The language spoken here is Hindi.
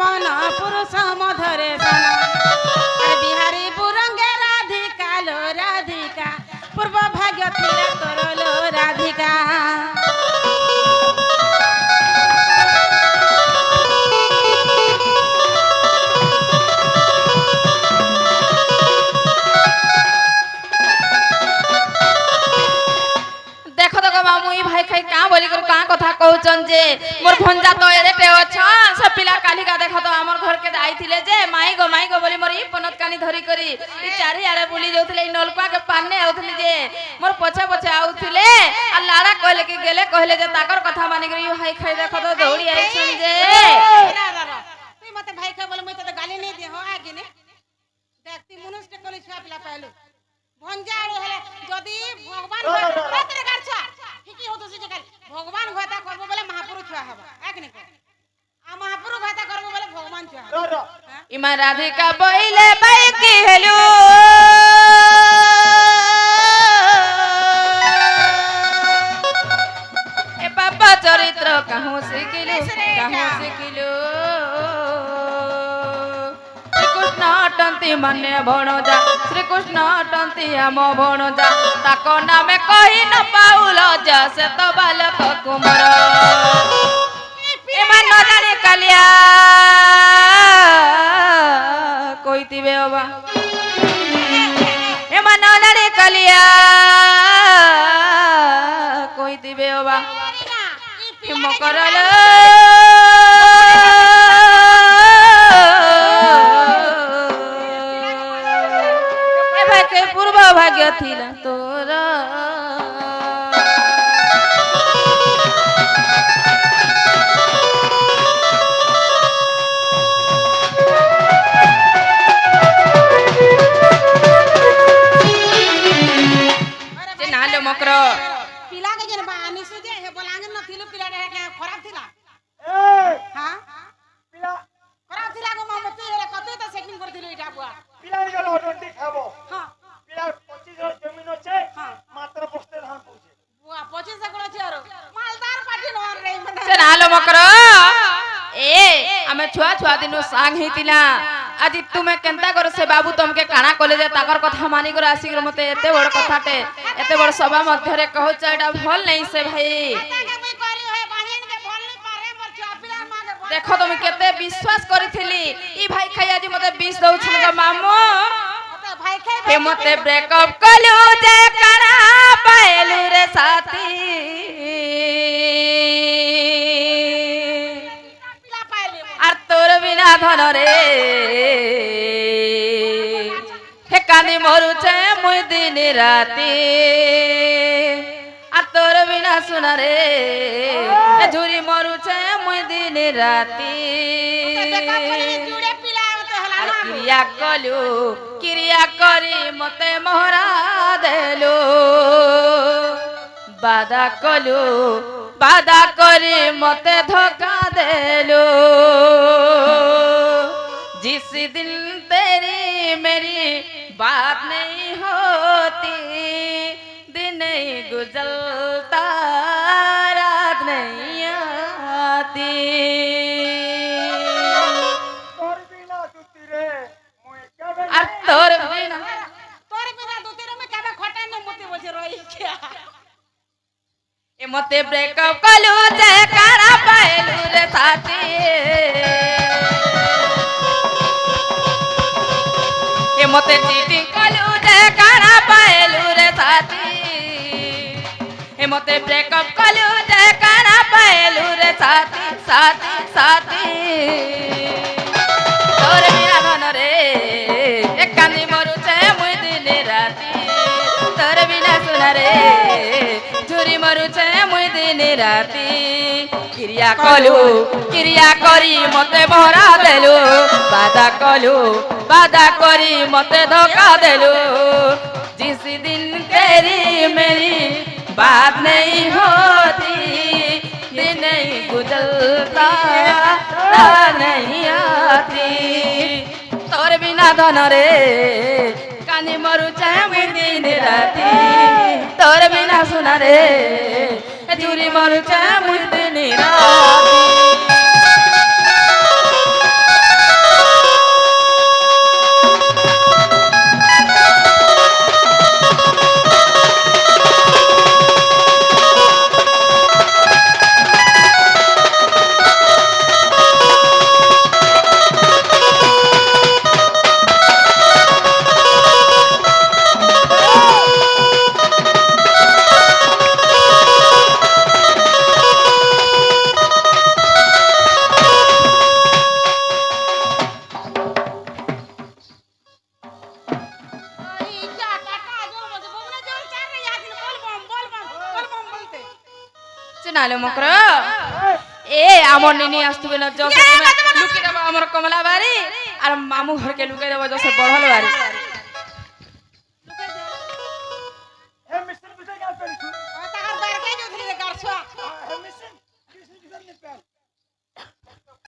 मन पुरुष मधरे सन बिहारी बुरंगे राधिका लो राधिका पूर्व भाग्य थिला तोर लो राधिका भाई का बोली कर का कथा कहउचन जे मोर भंजा तो एते अच्छा सब पिला काली का देखो तो हमर घर के आइथिले जे माई गो बोली मोर ई पनत कानी धरी करी ई चारी आड़े बुली जाउथिले ई नलकुआ के पाने आउथिले जे मोर पछे पछे आउथिले आ लाड़ा कहले के गेले कहले जे ताकर कथा मानि करी भाई खाई देखो तो दौड़ी आइछन जे तू मते भाई के बोले मते गाली नहीं दे हो आगे ने देखती मनुष्य के कोली छुआ पिला पहले भंजाड़ हेले जदी भगवान रात्रे गाछा ঠিকই হতো সে জায়গায় ভগবান ঘটা করব বলে মহাপুরু ছুয়া হবা এক নে কো আ মহাপুরু ঘটা করব বলে ভগবান ছুয়া হবা ইমা রাধিকা বইলে বাই কি হেলু এ বাবা চরিত্র কাহু শিখিলু अटंती मने भणजा श्री कृष्ण अटंती आम भणजा ताको नामे कही न पाउल जा से तो बालक कुमार एमा न जाने कालिया कहितिबे बाबा एमा न जाने कालिया कहितिबे बाबा हिम करले पूर्व भाग्य थिला तोरा जे नालो मकर पिला के जन बानी से जे हे बोलांगे न थिलो पिला रे के खराब थिला ए हां पिला खराब थिला गो मम तू रे कते त सेटिंग कर दिलो इटा बुआ पिला गलो डंडी खाबो हां पिला 25 जमीन আছে মাত্র বস্তে ধান পড়ছে বুয়া 25 গুলো আছে আর মালদার পাটি নর রে মানে से नालो मकर ए हमें छुआ छुआ दिनो सांग हितिला आज तुमे केनता कर से बाबू तुमके काना कले जे ताकर कथा मानी कर आसी कर मते एते बड़ कथाटे एते बड़ सभा मध्य रे कहू एटा भल नहीं से भाई देखो तुम केते विश्वास करिथिली ई भाई खाई आज मते 20 दउ छन ग मामो हे मते ब्रेकअप कलु जे काना पाएलु रे साथी আর তোর বিনা ধন রে হে কানি মরুছে মুই দিন রাতি আর তোর বিনা সোনা রে এ ঝুরি মরুছে মুই দিন রাতি আর ক্রিয়া করি মতে মোহরা দেলু বাদা করি মতে ধোকা देलो जिस दिन तेरी मेरी बात नहीं होती दिन नहीं गुजरता रात नहीं आती तोर बिना दुती रे में कबे खटा न मते बजे रही क्या ए मते ब्रेकअप कलु जे कारा पाएलु रे साथी ए मते चीटिंग कलु जे कारा पाएलु रे साथी ए मते ब्रेकअप कलु जे कारा पाएलु रे साथी साथी साथी तोर बिना मन रे एक कांदी मरु छे मुई दिन राती तोर बिना सुना रे झुरी मरु छे मुई दिन राती क्रिया करी मते भरा देलु बादा करी मते धोखा देलु जिस दिन तेरी मेरी बात नहीं होती दिन नहीं गुजरता नहीं आती तोर बिना धन रे कानी मरु छे मुई दिन राती तोर बिना सुना रे झुरी मरु छे मुई दिन राती নালে মকর এ আমার নিনি আসতুবে না জসে তুমি লুকি দেব আমার কমলা বাড়ি আর মামু ঘরকে লুকে দেব জসে বড়ল বাড়ি